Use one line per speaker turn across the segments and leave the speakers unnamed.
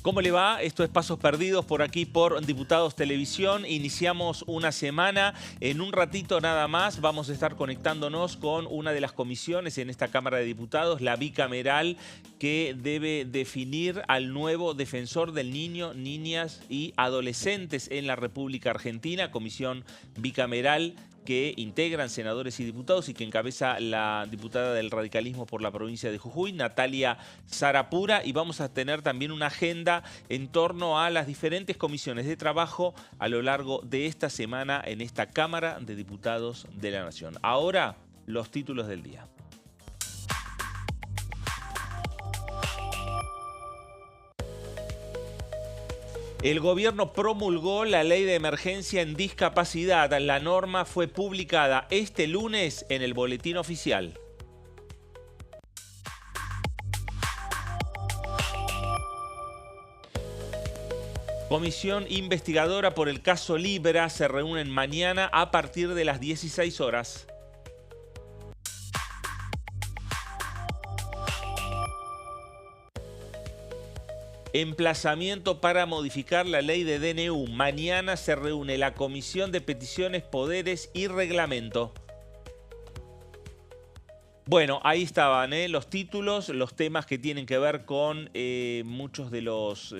¿Cómo le va? Esto es Pasos Perdidos por aquí por Diputados Televisión. Iniciamos una semana. En un ratito nada más vamos a estar conectándonos con una de las comisiones en esta Cámara de Diputados, la bicameral, que debe definir al nuevo defensor del niño, niñas y adolescentes en la República Argentina. Comisión bicameral que integran senadores y diputados y que encabeza la diputada del radicalismo por la provincia de Jujuy, Natalia Sarapura, y vamos a tener también una agenda en torno a las diferentes comisiones de trabajo a lo largo de esta semana en esta Cámara de Diputados de la Nación. Ahora, los títulos del día. El gobierno promulgó la ley de emergencia en discapacidad. La norma fue publicada este lunes en el Boletín Oficial. Comisión investigadora por el caso Libra se reúnen mañana a partir de las 16 horas. Emplazamiento para modificar la ley de DNU. Mañana se reúne la Comisión de Peticiones, Poderes y Reglamento. Bueno, ahí estaban los títulos, los temas que tienen que ver con muchos de los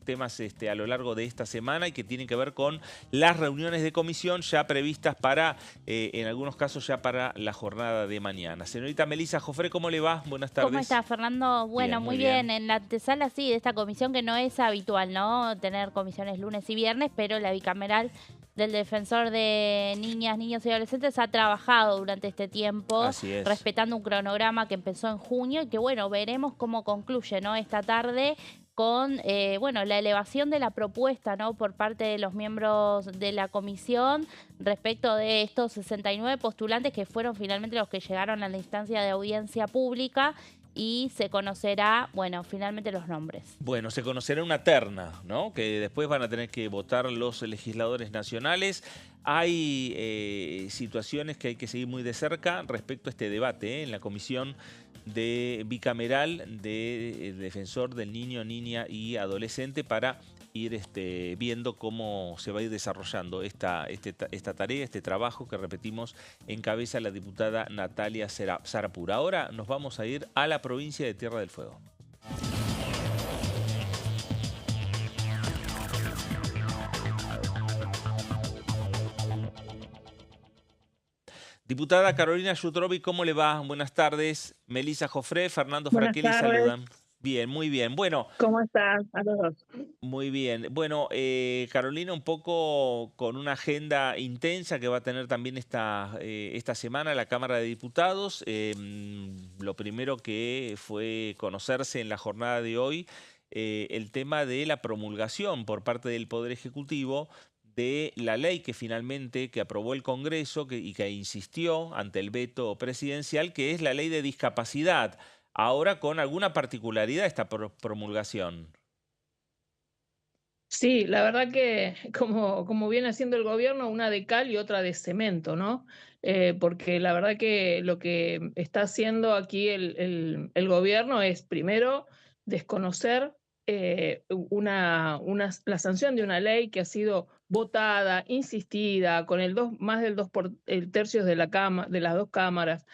temas a lo largo de esta semana y que tienen que ver con las reuniones de comisión ya previstas para, en algunos casos, ya para la jornada de mañana. Señorita Melisa Jofré, ¿cómo le va? Buenas tardes.
¿Cómo está, Fernando? Bueno,
Bien,
muy bien. En la antesala, sí, de esta comisión que no es habitual, ¿no? Tener comisiones lunes y viernes, pero la bicameral del defensor de niñas, niños y adolescentes ha trabajado durante este tiempo,
Así es,
respetando un cronograma que empezó en junio y que, bueno, veremos cómo concluye, ¿no? Esta tarde con, bueno, la elevación de la propuesta, ¿no? Por parte de los miembros de la comisión respecto de estos 69 postulantes que fueron finalmente los que llegaron a la instancia de audiencia pública. Y se conocerá, bueno, finalmente los nombres.
Bueno, se conocerá una terna, ¿no? Que después van a tener que votar los legisladores nacionales. Hay situaciones que hay que seguir muy de cerca respecto a este debate en la comisión de bicameral de defensor del niño, niña y adolescente para ir viendo cómo se va a ir desarrollando esta tarea, este trabajo que, repetimos, encabeza la diputada Natalia Sarapura. Ahora nos vamos a ir a la provincia de Tierra del Fuego. Diputada Carolina Yutrovi, ¿cómo le va? Buenas tardes. Melisa Jofré, Fernando
Buenas
Fraquelli
tardes.
saludan. Bien, muy bien. Bueno,
¿Cómo están a los dos?
muy bien. Bueno, Carolina, un poco con una agenda intensa que va a tener también esta semana la Cámara de Diputados. Lo primero que fue conocerse en la jornada de hoy, el tema de la promulgación por parte del Poder Ejecutivo de la ley que aprobó el Congreso y que insistió ante el veto presidencial, que es la ley de discapacidad. Ahora con alguna particularidad esta promulgación.
Sí, la verdad que como viene haciendo el gobierno, una de cal y otra de cemento, ¿no? Porque la verdad que lo que está haciendo aquí el gobierno es, primero, desconocer la sanción de una ley que ha sido votada, insistida, con más del el tercio de de las dos cámaras.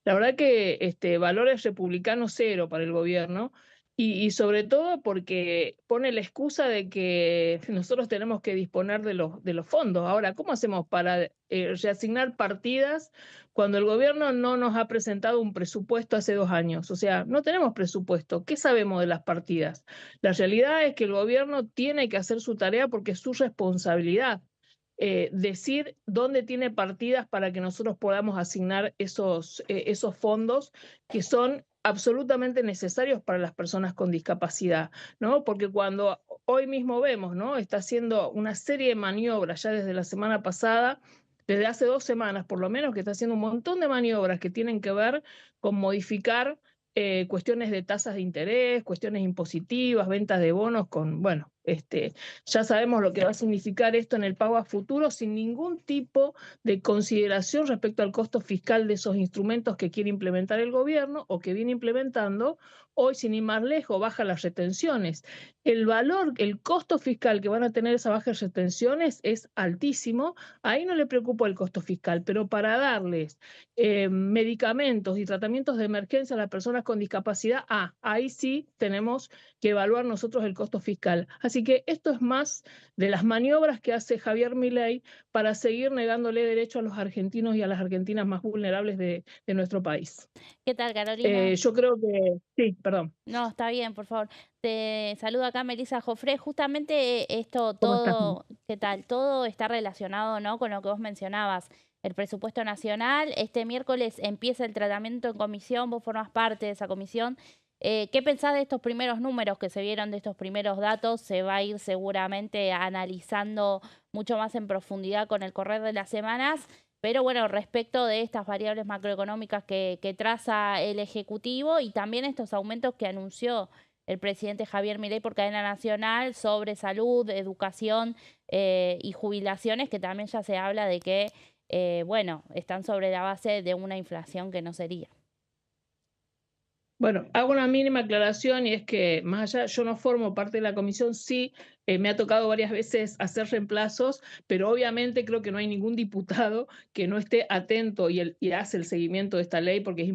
La verdad que valores republicanos cero para el gobierno. Y sobre todo porque pone la excusa de que nosotros tenemos que disponer de los fondos. Ahora, ¿cómo hacemos para reasignar partidas cuando el gobierno no nos ha presentado un presupuesto hace 2 años? O sea, no tenemos presupuesto. ¿Qué sabemos de las partidas? La realidad es que el gobierno tiene que hacer su tarea porque es su responsabilidad. Decir dónde tiene partidas para que nosotros podamos asignar esos fondos que son absolutamente necesarios para las personas con discapacidad, ¿no? Porque cuando hoy mismo vemos, ¿no? Está haciendo una serie de maniobras ya desde la semana pasada, desde hace 2 semanas por lo menos, que está haciendo un montón de maniobras que tienen que ver con modificar cuestiones de tasas de interés, cuestiones impositivas, ventas de bonos bueno, ya sabemos lo que va a significar esto en el pago a futuro sin ningún tipo de consideración respecto al costo fiscal de esos instrumentos que quiere implementar el gobierno o que viene implementando, Hoy, sin ir más lejos, bajan las retenciones. El valor, el costo fiscal que van a tener esas bajas retenciones es altísimo. Ahí no le preocupa el costo fiscal, pero para darles medicamentos y tratamientos de emergencia a las personas con discapacidad, ahí sí tenemos que evaluar nosotros el costo fiscal. Así que esto es más de las maniobras que hace Javier Milei para seguir negándole derecho a los argentinos y a las argentinas más vulnerables de nuestro país.
¿Qué tal, Carolina?
Yo creo que, sí, perdón,
No, está bien, por favor. Te saludo acá Melissa Jofré. Justamente esto
¿cómo estás?
todo, ¿qué tal? Todo está relacionado, ¿no? Con lo que vos mencionabas, el presupuesto nacional. Este miércoles empieza el tratamiento en comisión, vos formás parte de esa comisión. ¿Qué pensás de estos primeros números que se vieron, de estos primeros datos? Se va a ir seguramente analizando mucho más en profundidad con el correr de las semanas. Pero bueno, respecto de estas variables macroeconómicas que traza el Ejecutivo y también estos aumentos que anunció el presidente Javier Milei por cadena nacional sobre salud, educación y jubilaciones, que también ya se habla de que, bueno, están sobre la base de una inflación que no sería.
Bueno, hago una mínima aclaración y es que más allá, yo no formo parte de la comisión, sí, me ha tocado varias veces hacer reemplazos, pero obviamente creo que no hay ningún diputado que no esté atento y hace el seguimiento de esta ley porque es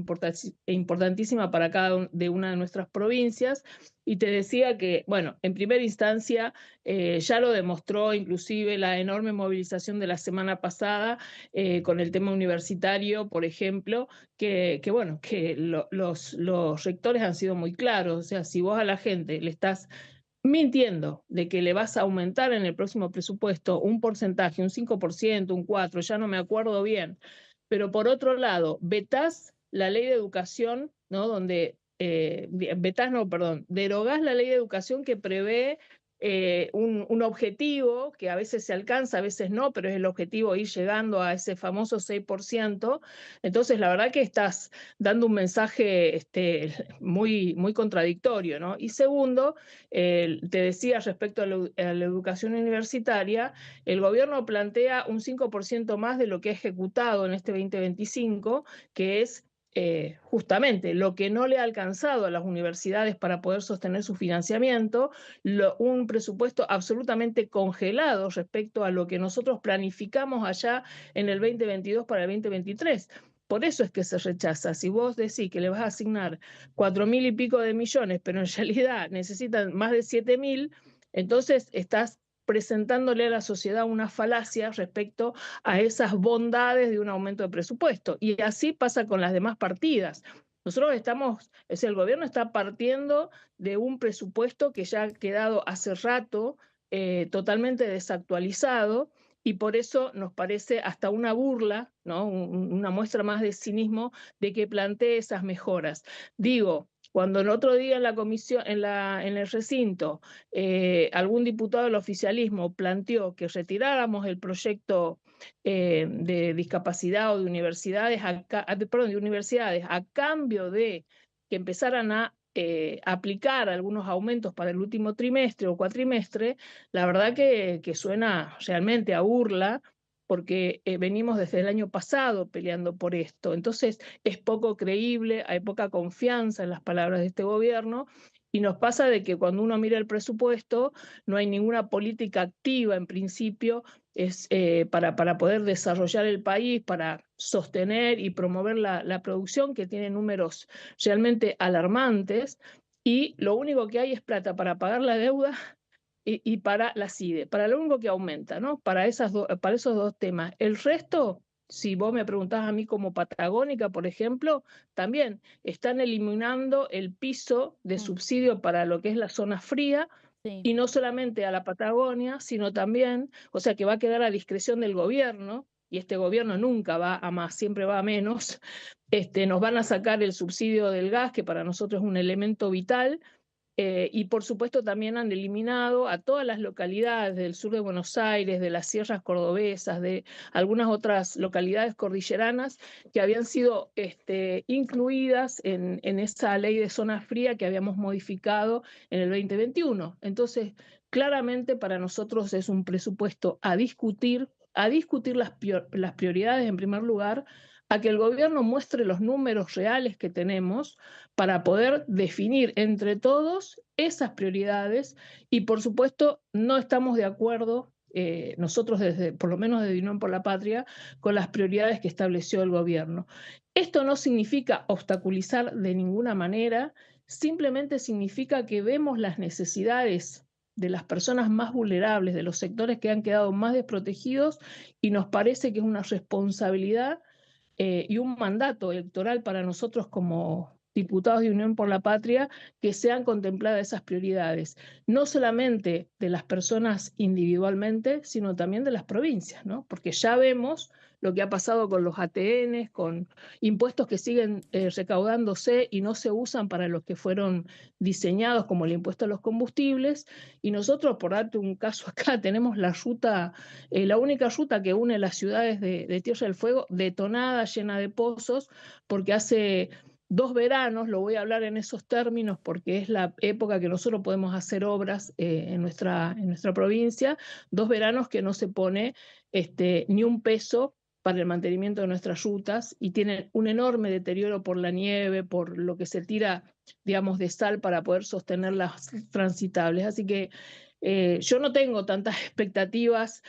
importantísima para cada de una de nuestras provincias. Y te decía que, bueno, en primera instancia ya lo demostró inclusive la enorme movilización de la semana pasada con el tema universitario, por ejemplo, que bueno, que los rectores han sido muy claros. O sea, si vos a la gente le estás mintiendo de que le vas a aumentar en el próximo presupuesto un porcentaje, un 5%, un 4%, ya no me acuerdo bien, pero por otro lado, vetás la ley de educación, ¿no? Donde, vetás, no, perdón, derogás la ley de educación que prevé un objetivo que a veces se alcanza, a veces no, pero es el objetivo ir llegando a ese famoso 6%. Entonces, la verdad que estás dando un mensaje muy, muy contradictorio, ¿no? Y segundo, te decía respecto a la educación universitaria, el gobierno plantea un 5% más de lo que ha ejecutado en este 2025, que es justamente lo que no le ha alcanzado a las universidades para poder sostener su financiamiento, un presupuesto absolutamente congelado respecto a lo que nosotros planificamos allá en el 2022 para el 2023. Por eso es que se rechaza. Si vos decís que le vas a asignar 4.000 y pico de millones, pero en realidad necesitan más de 7.000, entonces estás presentándole a la sociedad una falacia respecto a esas bondades de un aumento de presupuesto. Y así pasa con las demás partidas. Nosotros estamos, es el gobierno está partiendo de un presupuesto que ya ha quedado hace rato totalmente desactualizado y por eso nos parece hasta una burla, ¿no? Una muestra más de cinismo de que plantee esas mejoras. Digo, cuando el otro día en la comisión, en el recinto, algún diputado del oficialismo planteó que retiráramos el proyecto de discapacidad o de universidades, de universidades a cambio de que empezaran a aplicar algunos aumentos para el último trimestre o cuatrimestre, la verdad que suena realmente a burla porque venimos desde el año pasado peleando por esto. Entonces es poco creíble, hay poca confianza en las palabras de este gobierno y nos pasa de que cuando uno mira el presupuesto no hay ninguna política activa en principio para poder desarrollar el país, para sostener y promover la producción que tiene números realmente alarmantes y lo único que hay es plata para pagar la deuda y para la CIDE, para lo único que aumenta, ¿no? Para esos dos temas. El resto, si vos me preguntás a mí como patagónica, por ejemplo, también están eliminando el piso de subsidio para lo que es la zona fría,
Sí.
y no solamente a la Patagonia, sino también, o sea que va a quedar a discreción del gobierno, y este gobierno nunca va a más, siempre va a menos, nos van a sacar el subsidio del gas, que para nosotros es un elemento vital, y por supuesto también han eliminado a todas las localidades del sur de Buenos Aires, de las sierras cordobesas, de algunas otras localidades cordilleranas que habían sido incluidas en esa ley de zona fría que habíamos modificado en el 2021. Entonces, claramente para nosotros es un presupuesto a discutir las prioridades en primer lugar, a que el gobierno muestre los números reales que tenemos para poder definir entre todos esas prioridades y, por supuesto, no estamos de acuerdo, nosotros desde, por lo menos desde Unión por la Patria, con las prioridades que estableció el gobierno. Esto no significa obstaculizar de ninguna manera, simplemente significa que vemos las necesidades de las personas más vulnerables, de los sectores que han quedado más desprotegidos, y nos parece que es una responsabilidad y un mandato electoral para nosotros como diputados de Unión por la Patria que sean contempladas esas prioridades, no solamente de las personas individualmente, sino también de las provincias, ¿no? Porque ya vemos lo que ha pasado con los ATN, con impuestos que siguen recaudándose y no se usan para los que fueron diseñados, como el impuesto a los combustibles. Y nosotros, por darte un caso acá, tenemos la ruta, la única ruta que une las ciudades de Tierra del Fuego, detonada, llena de pozos, porque hace 2 veranos, lo voy a hablar en esos términos porque es la época que nosotros podemos hacer obras en nuestra provincia, 2 veranos que no se pone ni un peso para el mantenimiento de nuestras rutas y tienen un enorme deterioro por la nieve, por lo que se tira, digamos, de sal para poder sostenerlas transitables. Así que yo no tengo tantas expectativas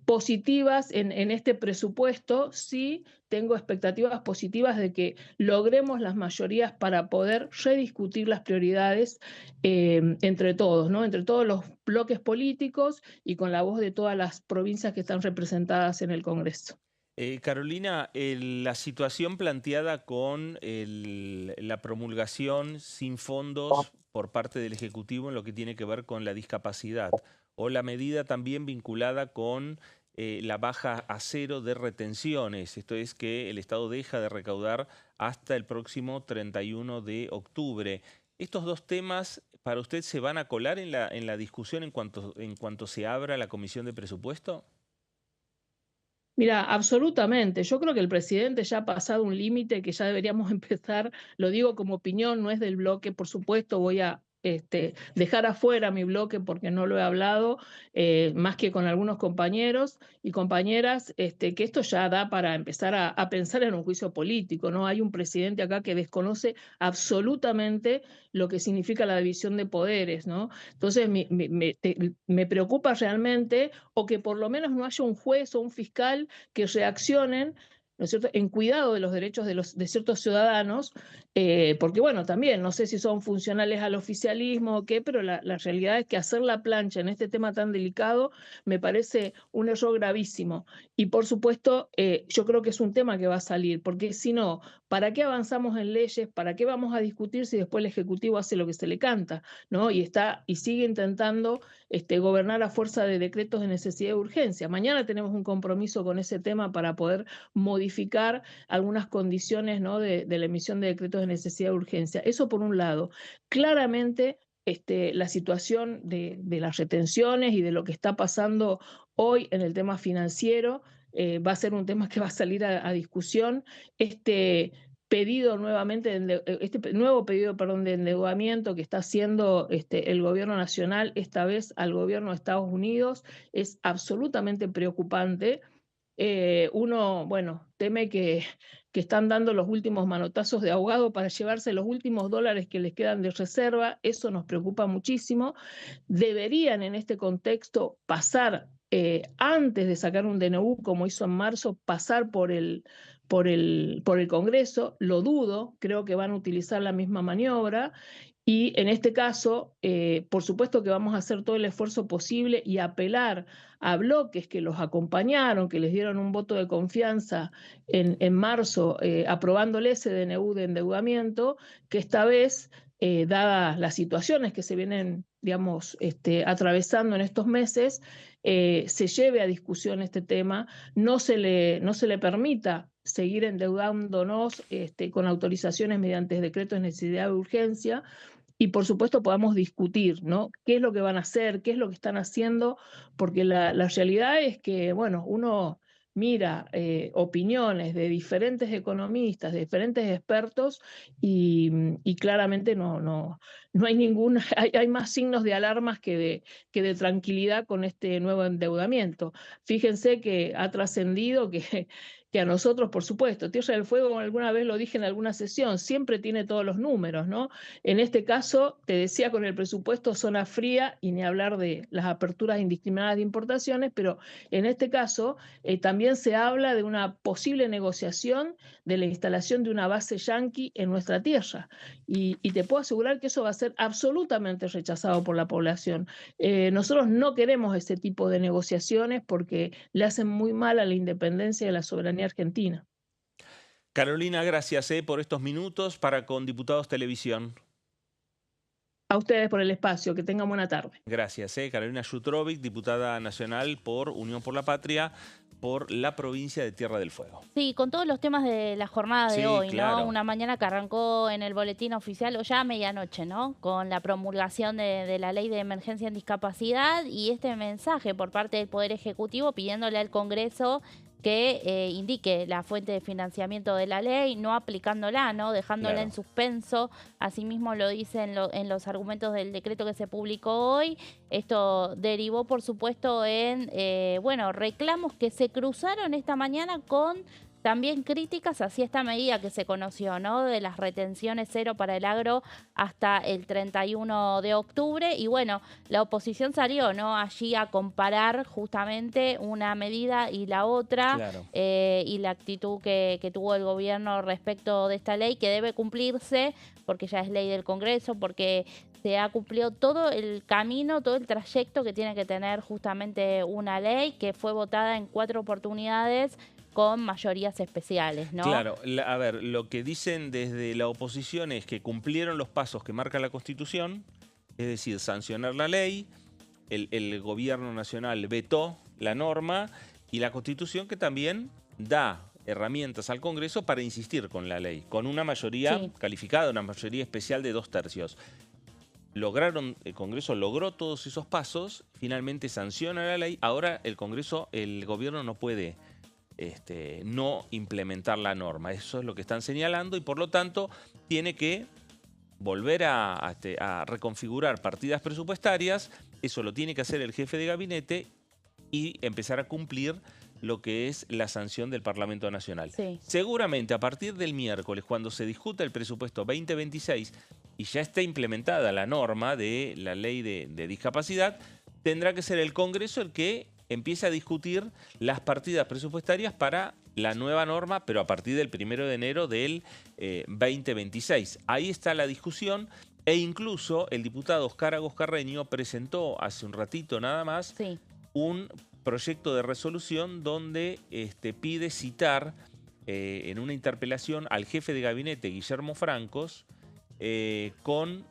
positivas en este presupuesto, sí tengo expectativas positivas de que logremos las mayorías para poder rediscutir las prioridades entre todos, ¿no? Entre todos los bloques políticos y con la voz de todas las provincias que están representadas en el Congreso.
Carolina, la situación planteada con la promulgación sin fondos por parte del Ejecutivo en lo que tiene que ver con la discapacidad, o la medida también vinculada con la baja a cero de retenciones, esto es que el Estado deja de recaudar hasta el próximo 31 de octubre. ¿Estos dos temas para usted se van a colar en la discusión en cuanto se abra la Comisión de Presupuesto?
Mira, absolutamente. Yo creo que el presidente ya ha pasado un límite que ya deberíamos empezar, lo digo como opinión, no es del bloque, por supuesto, voy a dejar afuera mi bloque porque no lo he hablado, más que con algunos compañeros y compañeras, que esto ya da para empezar a pensar en un juicio político, ¿no? Hay un presidente acá que desconoce absolutamente lo que significa la división de poderes, ¿no? Entonces me preocupa realmente, o que por lo menos no haya un juez o un fiscal que reaccionen, ¿no es cierto?, en cuidado de los derechos de ciertos ciudadanos, porque bueno, también no sé si son funcionales al oficialismo o qué, pero la realidad es que hacer la plancha en este tema tan delicado me parece un error gravísimo. Y por supuesto, yo creo que es un tema que va a salir, porque si no, ¿para qué avanzamos en leyes? ¿Para qué vamos a discutir si después el Ejecutivo hace lo que se le canta, ¿no? Y sigue intentando gobernar a fuerza de decretos de necesidad y urgencia. Mañana tenemos un compromiso con ese tema para poder modificar algunas condiciones, ¿no?, de la emisión de decretos de necesidad y urgencia. Eso por un lado. Claramente, la situación de las retenciones y de lo que está pasando hoy en el tema financiero va a ser un tema que va a salir a discusión. Este nuevo pedido, perdón, de endeudamiento que está haciendo el gobierno nacional, esta vez al gobierno de Estados Unidos, es absolutamente preocupante. Uno, bueno, teme que están dando los últimos manotazos de ahogado para llevarse los últimos dólares que les quedan de reserva. Eso nos preocupa muchísimo. Deberían en este contexto pasar, antes de sacar un DNU, como hizo en marzo, pasar por el Congreso. Lo dudo, creo que van a utilizar la misma maniobra. Y en este caso, por supuesto que vamos a hacer todo el esfuerzo posible y apelar a bloques que los acompañaron, que les dieron un voto de confianza en marzo, aprobándole ese DNU de endeudamiento, que esta vez, dadas las situaciones que se vienen, digamos, atravesando en estos meses, se lleve a discusión este tema, no se le permita seguir endeudándonos con autorizaciones mediante decretos de necesidad de urgencia, y por supuesto podamos discutir, ¿no?, qué es lo que van a hacer, qué es lo que están haciendo, porque la realidad es que, bueno, uno mira opiniones de diferentes economistas, de diferentes expertos, y claramente no hay ninguna, hay más signos de alarmas que de tranquilidad con este nuevo endeudamiento. Fíjense que ha trascendido que que a nosotros, por supuesto, Tierra del Fuego, alguna vez lo dije en alguna sesión, siempre tiene todos los números, ¿no? En este caso, te decía con el presupuesto zona fría y ni hablar de las aperturas indiscriminadas de importaciones, pero en este caso también se habla de una posible negociación de la instalación de una base yanqui en nuestra tierra. Y te puedo asegurar que eso va a ser absolutamente rechazado por la población. Nosotros no queremos ese tipo de negociaciones porque le hacen muy mal a la independencia y a la soberanía argentina.
Carolina, gracias por estos minutos para con Diputados Televisión.
A ustedes por el espacio, que tengan buena tarde.
Gracias, Carolina Yutrovic, diputada nacional por Unión por la Patria, por la provincia de Tierra del Fuego.
Sí, con todos los temas de la jornada de
Sí,
hoy, ¿no?
claro.
Una mañana que arrancó en el boletín oficial, o ya a medianoche, ¿no? Con la promulgación de la ley de emergencia en discapacidad y este mensaje por parte del Poder Ejecutivo pidiéndole al Congreso que indique la fuente de financiamiento de la ley, no aplicándola, ¿no? Dejándola en
Claro.
suspenso. Asimismo lo dice en los argumentos del decreto que se publicó hoy. Esto derivó, por supuesto, en, bueno, reclamos que se cruzaron esta mañana con también críticas hacia esta medida que se conoció, ¿no? De las retenciones cero para el agro hasta el 31 de octubre. Y bueno, la oposición salió, ¿no? Allí a comparar justamente una medida y la otra,
Claro.
y la actitud que tuvo el gobierno respecto de esta ley que debe cumplirse porque ya es ley del Congreso, porque se ha cumplido todo el camino, todo el trayecto que tiene que tener justamente una ley que fue votada en 4 oportunidades con mayorías especiales, ¿no?
Claro, a ver, lo que dicen desde la oposición es que cumplieron los pasos que marca la Constitución, es decir, sancionar la ley, el gobierno nacional vetó la norma y la Constitución que también da herramientas al Congreso para insistir con la ley, con una mayoría
Sí.
calificada, una mayoría especial de 2/3. El Congreso logró todos esos pasos, finalmente sanciona la ley, ahora el Congreso, el gobierno no puede no implementar la norma. Eso es lo que están señalando y por lo tanto tiene que volver a reconfigurar partidas presupuestarias. Eso lo tiene que hacer el jefe de gabinete y empezar a cumplir lo que es la sanción del Parlamento Nacional.
Sí.
Seguramente a partir del miércoles, cuando se discuta el presupuesto 2026 y ya esté implementada la norma de la ley de discapacidad, tendrá que ser el Congreso el que empiece a discutir las partidas presupuestarias para la nueva norma, pero a partir del 1 de enero del 2026. Ahí está la discusión e incluso el diputado Oscar Agos Carreño presentó hace un ratito nada más
Sí.
un proyecto de resolución donde pide citar en una interpelación al jefe de gabinete, Guillermo Francos, con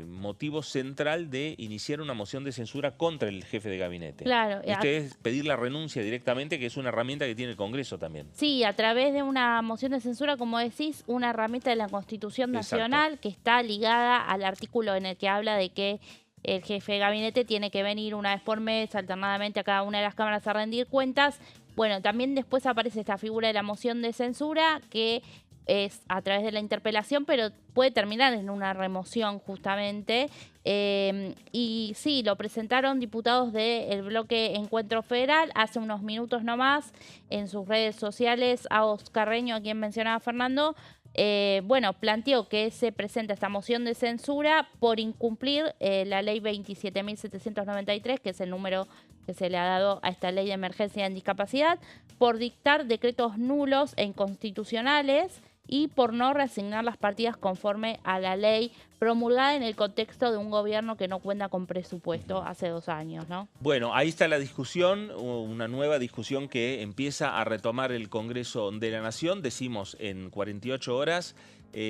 motivo central de iniciar una moción de censura contra el jefe de gabinete.
Claro.
Ustedes pedir la renuncia directamente, que es una herramienta que tiene el Congreso también.
Sí, a través de una moción de censura, como decís, una herramienta de la Constitución Nacional que está ligada al artículo en el que habla de que el jefe de gabinete tiene que venir una vez por mes, alternadamente a cada una de las cámaras a rendir cuentas. Bueno, también después aparece esta figura de la moción de censura que es a través de la interpelación, pero puede terminar en una remoción justamente. Y sí, lo presentaron diputados del bloque Encuentro Federal hace unos minutos nomás en sus redes sociales. A Oscar Carreño, a quien mencionaba Fernando, bueno, planteó que se presenta esta moción de censura por incumplir la ley 27.793, que es el número que se le ha dado a esta ley de emergencia en discapacidad, por dictar decretos nulos e inconstitucionales y por no reasignar las partidas conforme a la ley promulgada en el contexto de un gobierno que no cuenta con presupuesto hace 2 años, ¿no?
Bueno, ahí está la discusión, una nueva discusión que empieza a retomar el Congreso de la Nación, decimos en 48 horas.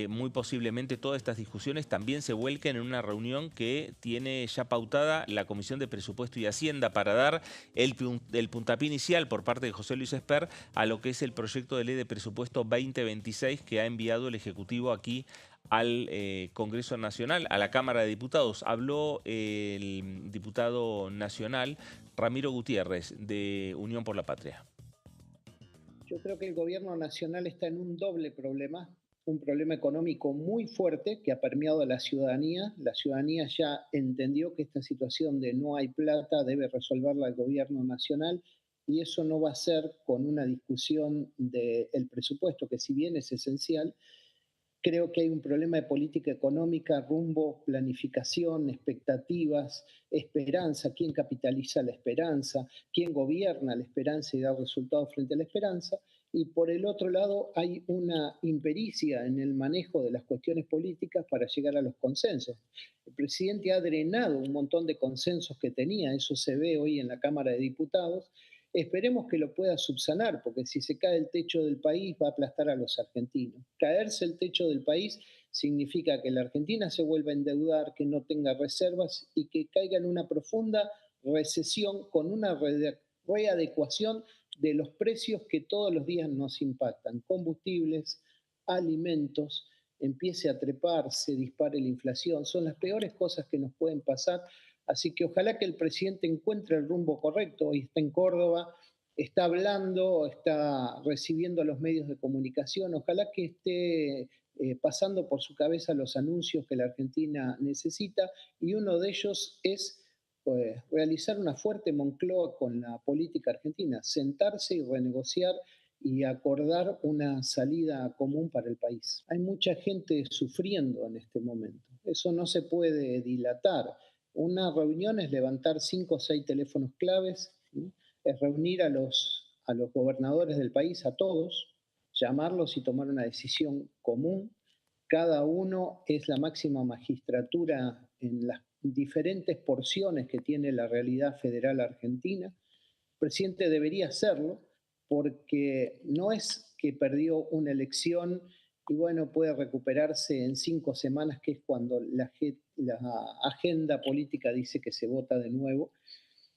Muy posiblemente todas estas discusiones también se vuelquen en una reunión que tiene ya pautada la Comisión de Presupuesto y Hacienda para dar el puntapié inicial por parte de José Luis Esper a lo que es el proyecto de ley de presupuesto 2026 que ha enviado el Ejecutivo aquí al Congreso Nacional, a la Cámara de Diputados. Habló el diputado nacional Ramiro Gutiérrez de Unión por la Patria.
Yo creo que el gobierno nacional está en un doble problema. Un problema económico muy fuerte que ha permeado a la ciudadanía. La ciudadanía ya entendió que esta situación de no hay plata debe resolverla el gobierno nacional y eso no va a ser con una discusión del presupuesto, que si bien es esencial, creo que hay un problema de política económica, rumbo, planificación, expectativas, esperanza, quién capitaliza la esperanza, quién gobierna la esperanza y da resultados frente a la esperanza. Y por el otro lado hay una impericia en el manejo de las cuestiones políticas para llegar a los consensos. El presidente ha drenado un montón de consensos que tenía, eso se ve hoy en la Cámara de Diputados. Esperemos que lo pueda subsanar, porque si se cae el techo del país va a aplastar a los argentinos. Caerse el techo del país significa que la Argentina se vuelva a endeudar, que no tenga reservas y que caiga en una profunda recesión con una readecuación de los precios que todos los días nos impactan. Combustibles, alimentos, empiece a trepar, se dispare la inflación. Son las peores cosas que nos pueden pasar. Así que ojalá que el presidente encuentre el rumbo correcto. Hoy está en Córdoba, está hablando, está recibiendo a los medios de comunicación. Ojalá que esté pasando por su cabeza los anuncios que la Argentina necesita, y uno de ellos es realizar una fuerte Moncloa con la política argentina, sentarse y renegociar y acordar una salida común para el país. Hay mucha gente sufriendo en este momento. Eso no se puede dilatar. Una reunión es levantar 5 o 6 teléfonos claves, ¿sí? Es reunir a los gobernadores del país, a todos, llamarlos y tomar una decisión común. Cada uno es la máxima magistratura en las diferentes porciones que tiene la realidad federal argentina. El presidente debería hacerlo porque no es que perdió una elección y bueno, puede recuperarse en 5 semanas, que es cuando la agenda política dice que se vota de nuevo,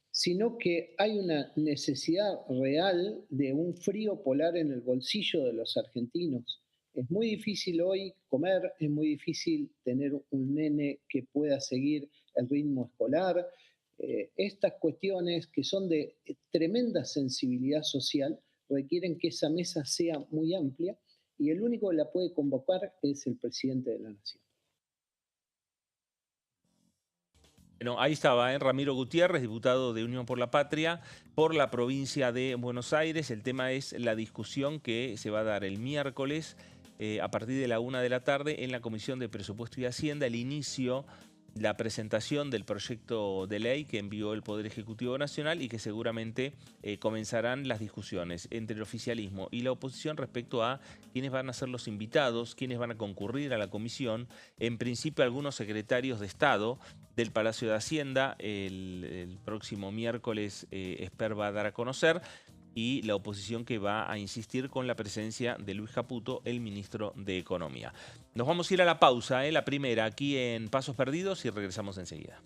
sino que hay una necesidad real de un frío polar en el bolsillo de los argentinos. Es muy difícil hoy comer, es muy difícil tener un nene que pueda seguir el ritmo escolar. Estas cuestiones que son de tremenda sensibilidad social requieren que esa mesa sea muy amplia, y el único que la puede convocar es el presidente de la Nación.
Bueno, ahí estaba, Ramiro Gutiérrez, diputado de Unión por la Patria, por la provincia de Buenos Aires. El tema es la discusión que se va a dar el miércoles a partir de la 1 de la tarde en la Comisión de Presupuesto y Hacienda, el inicio, la presentación del proyecto de ley que envió el Poder Ejecutivo Nacional y que seguramente comenzarán las discusiones entre el oficialismo y la oposición respecto a quiénes van a ser los invitados, quiénes van a concurrir a la comisión. En principio, algunos secretarios de Estado del Palacio de Hacienda el próximo miércoles Esper va a dar a conocer, y la oposición que va a insistir con la presencia de Luis Caputo, el ministro de Economía. Nos vamos a ir a la pausa, la primera, aquí en Pasos Perdidos, y regresamos enseguida.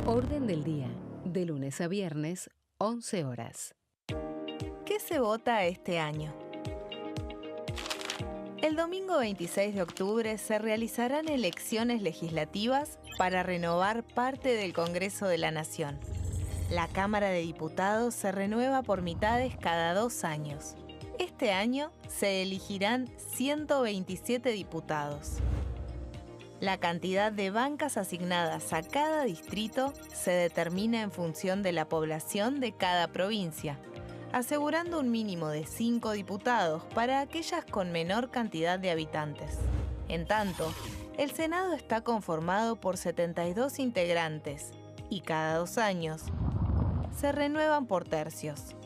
Orden del día, de lunes a viernes, 11 horas.
¿Qué se vota este año? El domingo 26 de octubre se realizarán elecciones legislativas para renovar parte del Congreso de la Nación. La Cámara de Diputados se renueva por mitades cada 2 años. Este año se elegirán 127 diputados. La cantidad de bancas asignadas a cada distrito se determina en función de la población de cada provincia, asegurando un mínimo de 5 diputados para aquellas con menor cantidad de habitantes. En tanto, el Senado está conformado por 72 integrantes y cada 2 años se renuevan por tercios.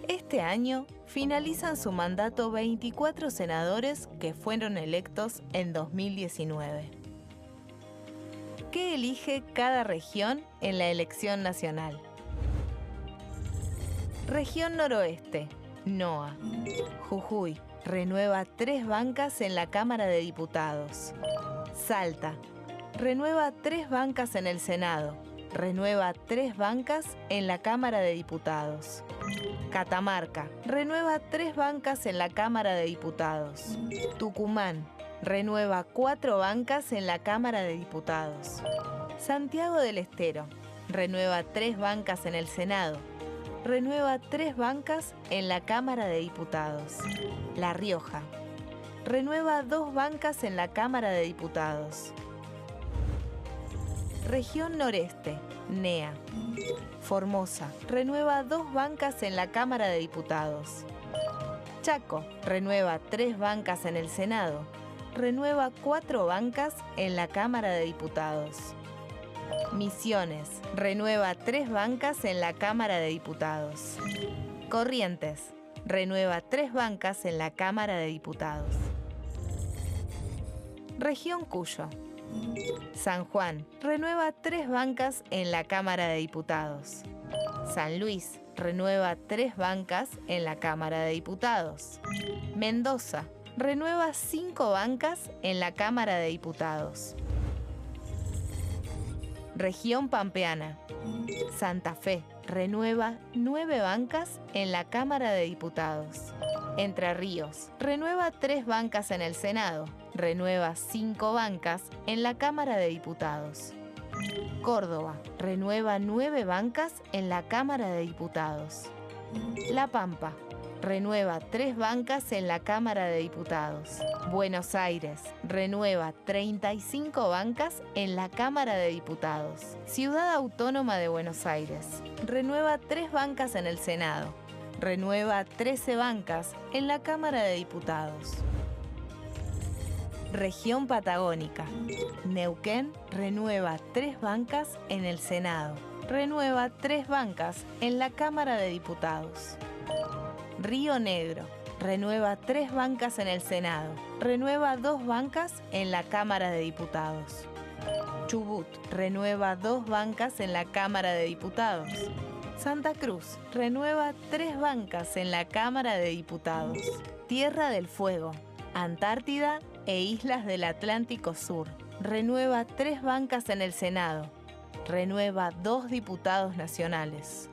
Este año finalizan su mandato 24 senadores que fueron electos en 2019. ¿Qué elige cada región en la elección nacional? Región Noroeste, NOA. Jujuy renueva 3 bancas en la Cámara de Diputados. Salta renueva 3 bancas en el Senado. Renueva 3 bancas en la Cámara de Diputados. Catamarca renueva 3 bancas en la Cámara de Diputados. Tucumán renueva 4 bancas en la Cámara de Diputados. Santiago del Estero renueva 3 bancas en el Senado. Renueva 3 bancas en la Cámara de Diputados. La Rioja renueva 2 bancas en la Cámara de Diputados. Región Noreste, NEA. Formosa renueva 2 bancas en la Cámara de Diputados. Chaco renueva 3 bancas en el Senado. Renueva 4 bancas en la Cámara de Diputados. Misiones renueva 3 bancas en la Cámara de Diputados. Corrientes renueva 3 bancas en la Cámara de Diputados. Región Cuyo. San Juan renueva 3 bancas en la Cámara de Diputados. San Luis renueva 3 bancas en la Cámara de Diputados. Mendoza renueva 5 bancas en la Cámara de Diputados. Región Pampeana. Santa Fe renueva 9 bancas en la Cámara de Diputados. Entre Ríos renueva 3 bancas en el Senado. Renueva 5 bancas en la Cámara de Diputados. Córdoba renueva 9 bancas en la Cámara de Diputados. La Pampa renueva 3 bancas en la Cámara de Diputados. Buenos Aires renueva 35 bancas en la Cámara de Diputados. Ciudad Autónoma de Buenos Aires renueva 3 bancas en el Senado. Renueva 13 bancas en la Cámara de Diputados. Región Patagónica. Neuquén renueva 3 bancas en el Senado. Renueva 3 bancas en la Cámara de Diputados. Río Negro renueva 3 bancas en el Senado. Renueva 2 bancas en la Cámara de Diputados. Chubut renueva 2 bancas en la Cámara de Diputados. Santa Cruz renueva 3 bancas en la Cámara de Diputados. Tierra del Fuego, Antártida e Islas del Atlántico Sur renueva 3 bancas en el Senado. Renueva 2 diputados nacionales.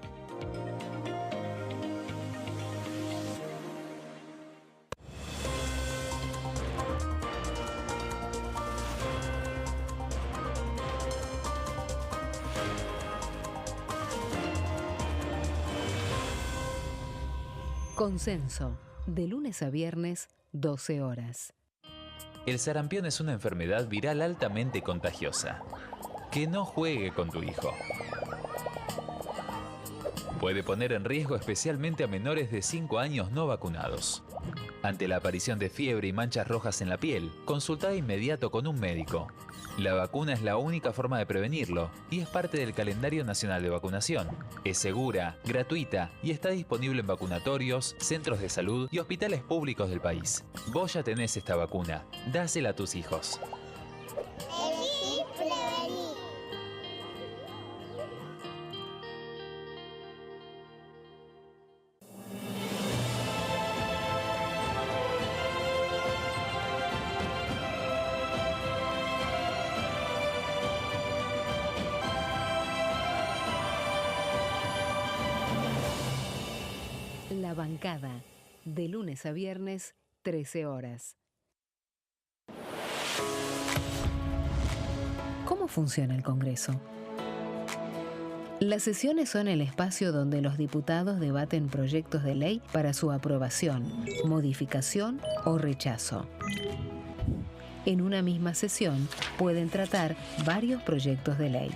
Consenso, de lunes a viernes, 12 horas.
El sarampión es una enfermedad viral altamente contagiosa. Que no juegue con tu hijo. Puede poner en riesgo especialmente a menores de 5 años no vacunados. Ante la aparición de fiebre y manchas rojas en la piel, consulta de inmediato con un médico. La vacuna es la única forma de prevenirlo y es parte del calendario nacional de vacunación. Es segura, gratuita y está disponible en vacunatorios, centros de salud y hospitales públicos del país. Vos ya tenés esta vacuna. Dásela a tus hijos.
Elegí prevenir.
La bancada, de lunes a viernes, 13 horas. ¿Cómo funciona el Congreso? Las sesiones son el espacio donde los diputados debaten proyectos de ley para su aprobación, modificación o rechazo. En una misma sesión pueden tratar varios proyectos de ley.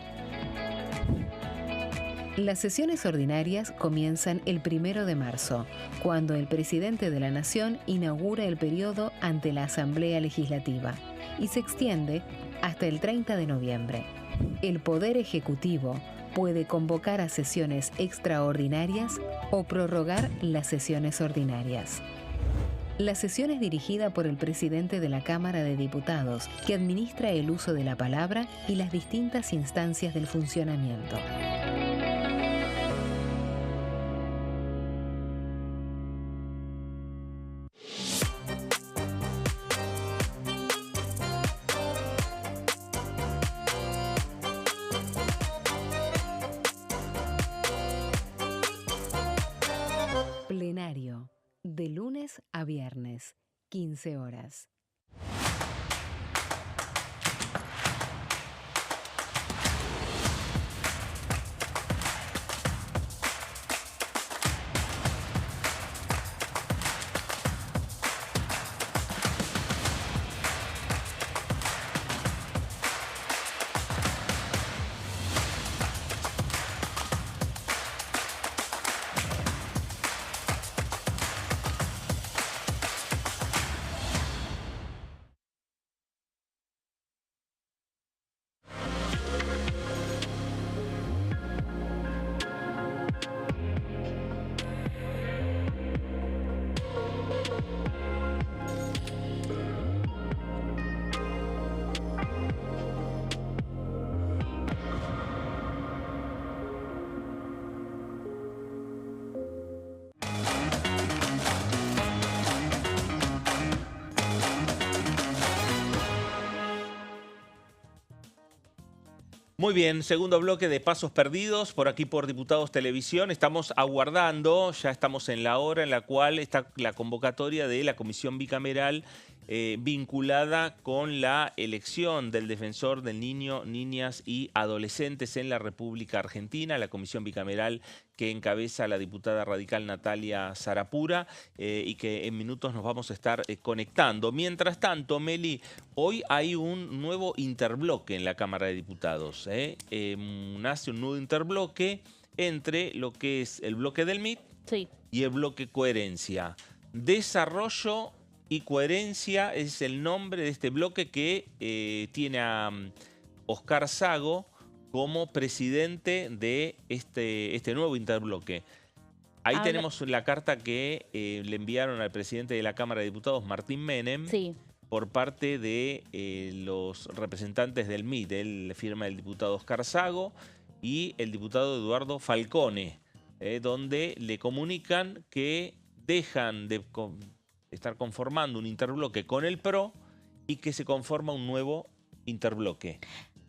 Las sesiones ordinarias comienzan el 1 de marzo, cuando el presidente de la Nación inaugura el periodo ante la Asamblea Legislativa y se extiende hasta el 30 de noviembre. El Poder Ejecutivo puede convocar a sesiones extraordinarias o prorrogar las sesiones ordinarias. La sesión es dirigida por el presidente de la Cámara de Diputados, que administra el uso de la palabra y las distintas instancias del funcionamiento. lunes a viernes, 15 horas.
Muy bien, segundo bloque de Pasos Perdidos, por aquí por Diputados Televisión. Estamos aguardando, ya estamos en la hora en la cual está la convocatoria de la Comisión Bicameral vinculada con la elección del Defensor del Niño, Niñas y Adolescentes en la República Argentina, la Comisión Bicameral que encabeza la diputada radical Natalia Sarapura y que en minutos nos vamos a estar conectando. Mientras tanto, Meli, hoy hay un nuevo interbloque en la Cámara de Diputados. Nace un nuevo interbloque entre lo que es el bloque del MIT y el bloque Coherencia. Desarrollo y Coherencia es el nombre de este bloque que tiene a Oscar Sago como presidente de este nuevo interbloque. Ahí tenemos la carta que le enviaron al presidente de la Cámara de Diputados, Martín Menem, por parte de los representantes del MIT. Él firma el diputado Oscar Sago y el diputado Eduardo Falcone, donde le comunican que dejan de estar conformando un interbloque con el PRO y que se conforma un nuevo interbloque.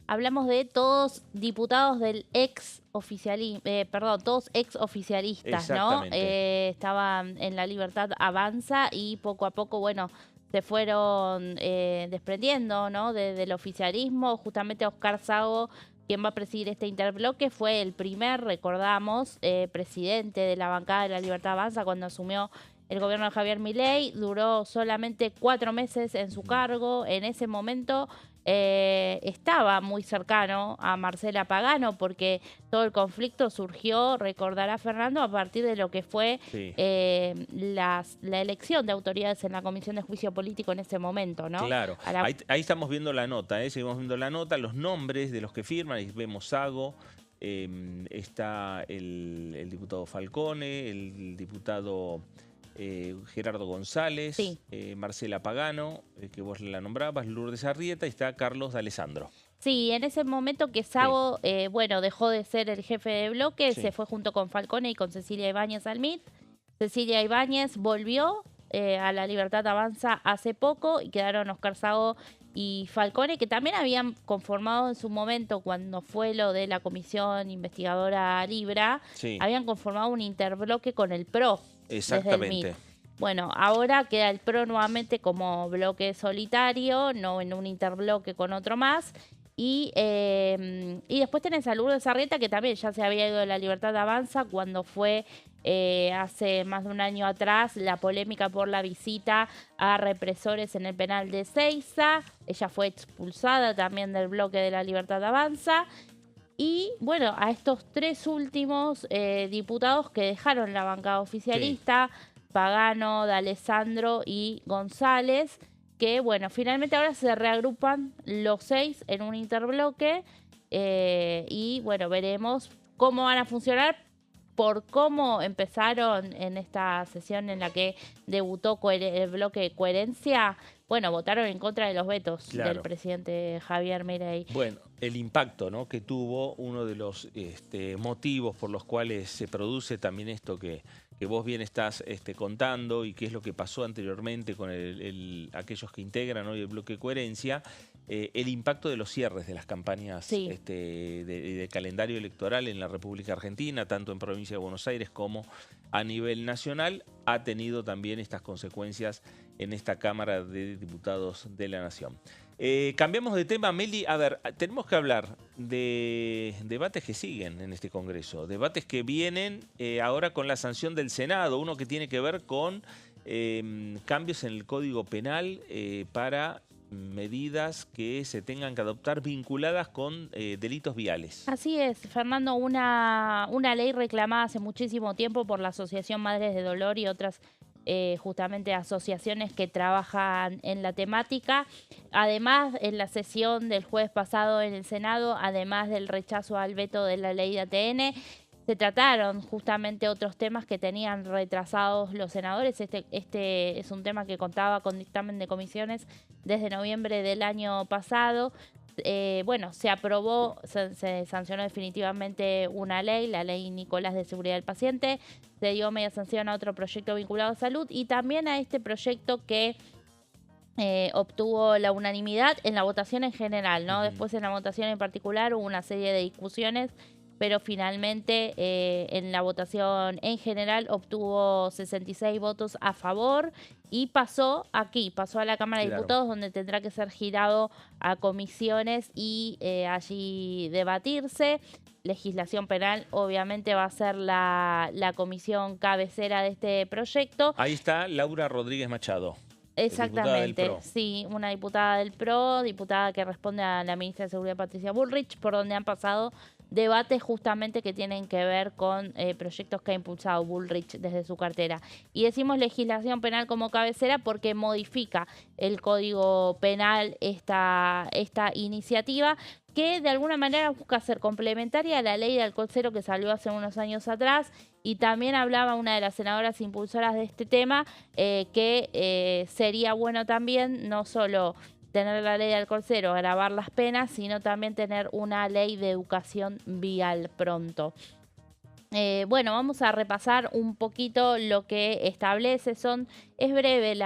Hablamos de todos diputados del todos ex oficialistas, ¿no? Estaban en La Libertad Avanza y poco a poco, bueno, se fueron desprendiendo, ¿no? Del oficialismo. Justamente Oscar Sago, quien va a presidir este interbloque, fue el primer, recordamos, presidente de la bancada de La Libertad Avanza cuando asumió el gobierno de Javier Milei. Duró solamente 4 meses en su cargo. En ese momento estaba muy cercano a Marcela Pagano porque todo el conflicto surgió, recordará Fernando, a partir de lo que fue la elección de autoridades en la Comisión de Juicio Político en ese momento, ¿no?
Claro, ahí estamos viendo la nota, seguimos viendo la nota, los nombres de los que firman, y vemos Sago, está el diputado Falcone, el diputado Gerardo González, Marcela Pagano, que vos la nombrabas, Lourdes Arrieta, y está Carlos D'Alessandro.
Sí, en ese momento que Sago, bueno, dejó de ser el jefe de bloque, se fue junto con Falcone y con Cecilia Ibáñez al MIT. Cecilia Ibáñez volvió a La Libertad Avanza hace poco y quedaron Oscar Sago y Falcone, que también habían conformado en su momento, cuando fue lo de la Comisión Investigadora Libra, habían conformado un interbloque con el PRO.
Exactamente.
Bueno, ahora queda el PRO nuevamente como bloque solitario, no en un interbloque con otro más. Y después tenés a Lourdes Arrieta, que también ya se había ido de La Libertad Avanza cuando fue hace más de un año atrás la polémica por la visita a represores en el penal de Seiza. Ella fue expulsada también del bloque de La Libertad Avanza. Y bueno, a estos 3 últimos diputados que dejaron la bancada oficialista, Pagano, D'Alessandro y González, que bueno, finalmente ahora se reagrupan los 6 en un interbloque y bueno, veremos cómo van a funcionar por cómo empezaron en esta sesión en la que debutó el bloque de Coherencia. Bueno, votaron en contra de los vetos del presidente Javier Milei.
Bueno, el impacto, ¿no?, que tuvo, uno de los motivos por los cuales se produce también esto que que vos bien estás contando y qué es lo que pasó anteriormente con aquellos que integran hoy el bloque de Coherencia, el impacto de los cierres de las campañas
Sí.
de calendario electoral en la República Argentina, tanto en provincia de Buenos Aires como a nivel nacional, ha tenido también estas consecuencias en esta Cámara de Diputados de la Nación. Cambiamos de tema, Meli. A ver, tenemos que hablar de debates que siguen en este Congreso, debates que vienen ahora con la sanción del Senado, uno que tiene que ver con cambios en el Código Penal para medidas que se tengan que adoptar vinculadas con delitos viales.
Así es, Fernando, una ley reclamada hace muchísimo tiempo por la Asociación Madres de Dolor y otras justamente asociaciones que trabajan en la temática. Además, en la sesión del jueves pasado en el Senado, además del rechazo al veto de la ley de ATN, se trataron justamente otros temas que tenían retrasados los senadores. Este es un tema que contaba con dictamen de comisiones desde noviembre del año pasado. Bueno, se aprobó, se sancionó definitivamente una ley, la ley Nicolás de Seguridad del Paciente, se dio media sanción a otro proyecto vinculado a salud y también a este proyecto que obtuvo la unanimidad en la votación en general, ¿no? Después en la votación en particular hubo una serie de discusiones, pero finalmente en la votación en general obtuvo 66 votos a favor y pasó a la Cámara de Diputados, donde tendrá que ser girado a comisiones y allí debatirse. Legislación penal obviamente va a ser la comisión cabecera de este proyecto.
Ahí está Laura Rodríguez Machado.
Exactamente, sí, una diputada del PRO, diputada que responde a la ministra de Seguridad Patricia Bullrich, por donde han pasado debates justamente que tienen que ver con proyectos que ha impulsado Bullrich desde su cartera. Y decimos legislación penal como cabecera porque modifica el Código Penal esta iniciativa, que de alguna manera busca ser complementaria a la ley de alcohol cero que salió hace unos años atrás. Y también hablaba una de las senadoras impulsoras de este tema, que sería bueno también no solo tener la ley de alcohol cero, agravar las penas, sino también tener una ley de educación vial pronto. Bueno, vamos a repasar un poquito lo que establece. Es breve,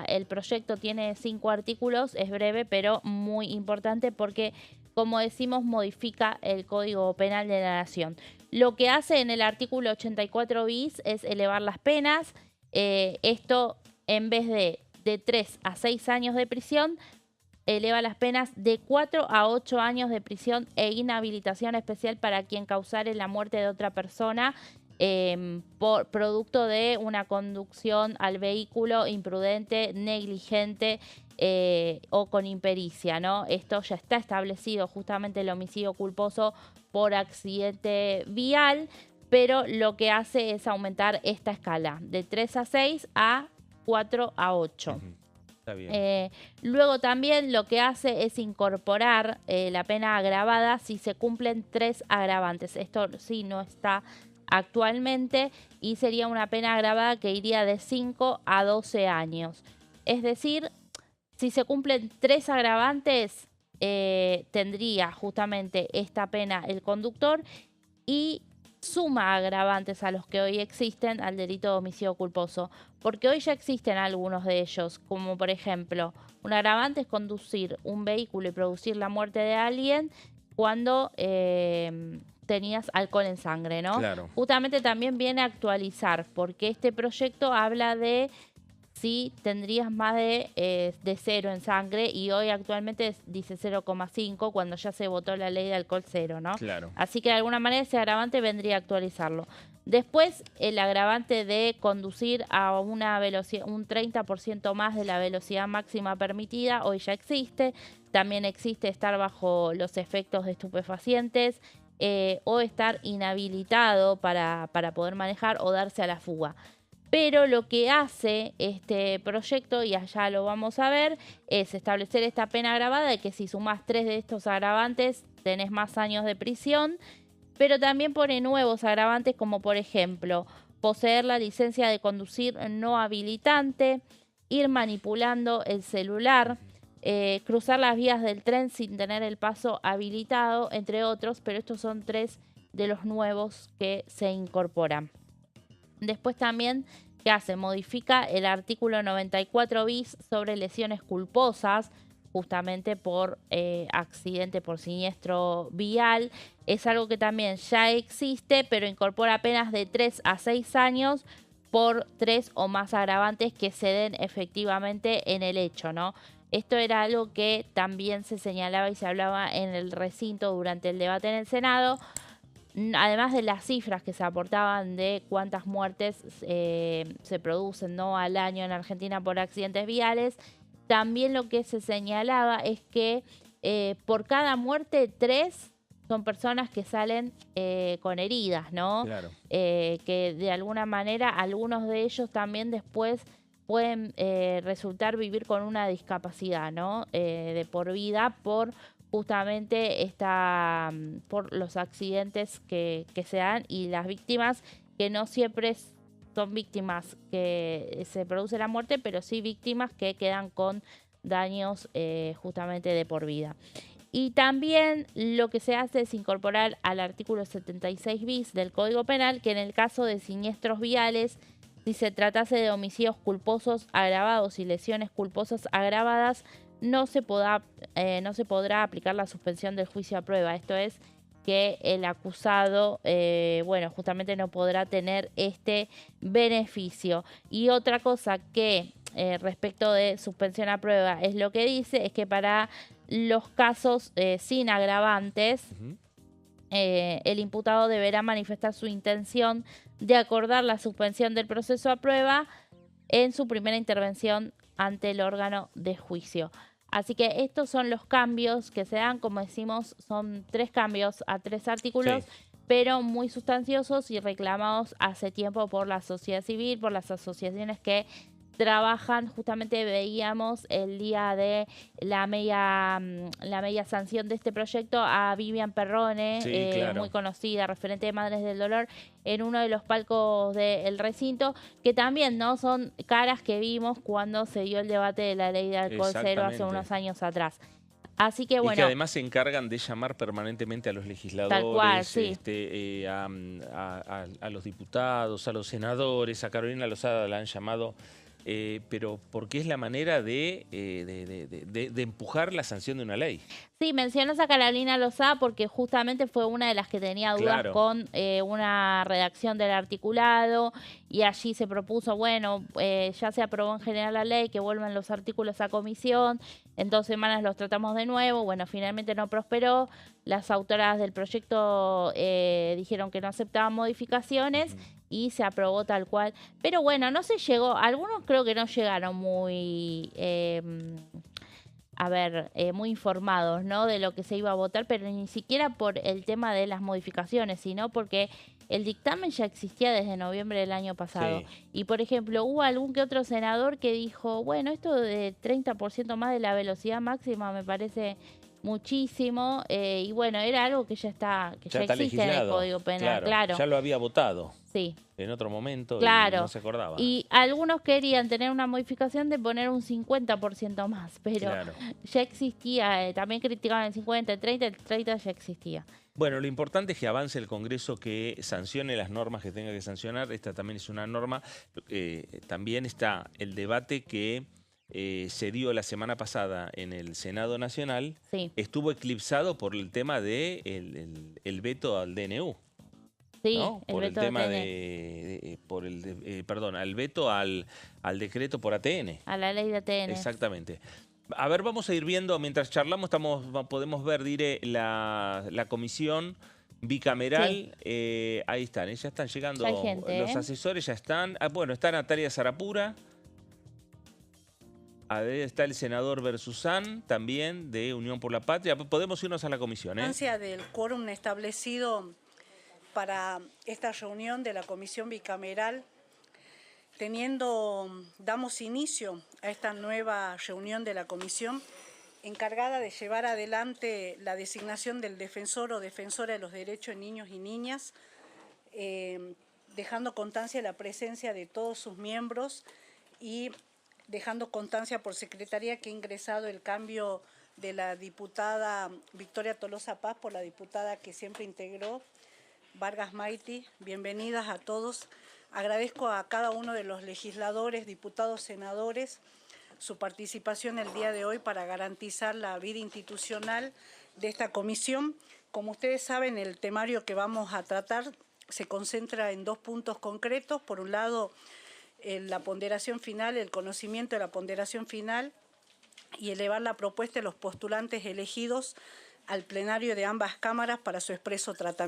el proyecto tiene 5 artículos, es breve pero muy importante porque, como decimos, modifica el Código Penal de la Nación. Lo que hace en el artículo 84 bis es elevar las penas. Esto, en vez de 3 a 6 años de prisión, eleva las penas de 4 a 8 años de prisión e inhabilitación especial para quien causare la muerte de otra persona por producto de una conducción al vehículo imprudente, negligente o con impericia, ¿no? Esto ya está establecido, justamente el homicidio culposo por accidente vial, pero lo que hace es aumentar esta escala de 3 a 6 a 4 a 8.
Está bien.
Luego también lo que hace es incorporar la pena agravada si se cumplen 3 agravantes. Esto sí no está actualmente y sería una pena agravada que iría de 5 a 12 años. Es decir, si se cumplen 3 agravantes, tendría justamente esta pena el conductor y suma agravantes a los que hoy existen al delito de homicidio culposo, porque hoy ya existen algunos de ellos, como por ejemplo, un agravante es conducir un vehículo y producir la muerte de alguien cuando tenías alcohol en sangre, ¿no?
Claro.
Justamente también viene a actualizar, porque este proyecto habla de si tendrías más de 0 en sangre y hoy actualmente dice 0,5 cuando ya se votó la ley de alcohol cero, ¿no?
Claro.
Así que de alguna manera ese agravante vendría a actualizarlo. Después, el agravante de conducir a una velocidad, un 30% más de la velocidad máxima permitida, hoy ya existe. También existe estar bajo los efectos de estupefacientes o estar inhabilitado para poder manejar o darse a la fuga. Pero lo que hace este proyecto, y allá lo vamos a ver, es establecer esta pena agravada de que si sumás 3 de estos agravantes tenés más años de prisión, pero también pone nuevos agravantes como por ejemplo poseer la licencia de conducir no habilitante, ir manipulando el celular, cruzar las vías del tren sin tener el paso habilitado, entre otros, pero estos son 3 de los nuevos que se incorporan. Después también, ¿qué hace? Modifica el artículo 94 bis sobre lesiones culposas, justamente por accidente, por siniestro vial. Es algo que también ya existe, pero incorpora penas de 3 a 6 años por 3 o más agravantes que se den efectivamente en el hecho, ¿no? Esto era algo que también se señalaba y se hablaba en el recinto durante el debate en el Senado, además de las cifras que se aportaban de cuántas muertes se producen, ¿no?, al año en Argentina por accidentes viales. También lo que se señalaba es que por cada muerte, 3 son personas que salen con heridas, ¿no?
Claro.
Que de alguna manera algunos de ellos también después pueden resultar vivir con una discapacidad, ¿no? De por vida, por justamente por los accidentes que se dan y las víctimas, que no siempre son víctimas que se produce la muerte, pero sí víctimas que quedan con daños justamente de por vida. Y también lo que se hace es incorporar al artículo 76 bis del Código Penal que en el caso de siniestros viales, si se tratase de homicidios culposos agravados y lesiones culposas agravadas, no se podrá aplicar la suspensión del juicio a prueba. Esto es que el acusado, justamente no podrá tener este beneficio. Y otra cosa que respecto de suspensión a prueba es lo que dice, es que para los casos sin agravantes, el imputado deberá manifestar su intención de acordar la suspensión del proceso a prueba en su primera intervención ante el órgano de juicio. Así que estos son los cambios que se dan, como decimos, son 3 cambios a 3 artículos, sí, pero muy sustanciosos y reclamados hace tiempo por la sociedad civil, por las asociaciones que trabajan. Justamente veíamos el día de la media sanción de este proyecto a Vivian Perrone, sí, claro, muy conocida, referente de Madres del Dolor, en uno de los palcos del recinto, que también, ¿no?, son caras que vimos cuando se dio el debate de la ley de alcohol cero hace unos años atrás. Así que bueno.
Y que además se encargan de llamar permanentemente a los legisladores,
tal cual, sí,
a los diputados, a los senadores, a Carolina Lozada la han llamado. Pero porque es la manera de empujar la sanción de una ley.
Sí, mencionas a Carolina Lozada porque justamente fue una de las que tenía dudas, claro, con una redacción del articulado, y allí se propuso, ya se aprobó en general la ley, que vuelvan los artículos a comisión, en 2 semanas los tratamos de nuevo, finalmente no prosperó, las autoras del proyecto dijeron que no aceptaban modificaciones, y se aprobó tal cual. Pero no se llegó, algunos creo que no llegaron muy, muy informados, ¿no?, de lo que se iba a votar, pero ni siquiera por el tema de las modificaciones, sino porque el dictamen ya existía desde noviembre del año pasado. Sí. Y, por ejemplo, hubo algún que otro senador que dijo, esto de 30% más de la velocidad máxima me parece muchísimo, y era algo que ya existe
legislado,
en el Código Penal, claro.
Ya lo había votado.
Sí.
En otro momento,
claro,
y no se acordaba.
Y algunos querían tener una modificación de poner un 50% más, pero claro, ya existía, también criticaban el 50, el 30 ya existía.
Bueno, lo importante es que avance el Congreso, que sancione las normas que tenga que sancionar. Esta también es una norma. También está el debate que se dio la semana pasada en el Senado Nacional.
Sí.
Estuvo eclipsado por el tema de el veto al DNU.
Sí,
¿no? Por el tema al veto al decreto por ATN.
A la ley de ATN.
Exactamente. A ver, vamos a ir viendo, mientras charlamos, podemos ver, la comisión bicameral. Sí. Ahí están, ya están llegando los asesores, ya están. Está Natalia Sarapura. A ver, está el senador Bersuzán, también de Unión por la Patria. Podemos irnos a la comisión.
Ansia del quórum establecido para esta reunión de la comisión bicameral, damos inicio a esta nueva reunión de la comisión encargada de llevar adelante la designación del defensor o defensora de los derechos de niños y niñas, dejando constancia de la presencia de todos sus miembros y dejando constancia por secretaría que ha ingresado el cambio de la diputada Victoria Tolosa Paz por la diputada que siempre integró, Vargas Maiti, bienvenidas a todos. Agradezco a cada uno de los legisladores, diputados, senadores, su participación el día de hoy para garantizar la vida institucional de esta comisión. Como ustedes saben, el temario que vamos a tratar se concentra en 2 puntos concretos. Por un lado, la ponderación final, el conocimiento de la ponderación final y elevar la propuesta de los postulantes elegidos al plenario de ambas cámaras para su expreso tratamiento.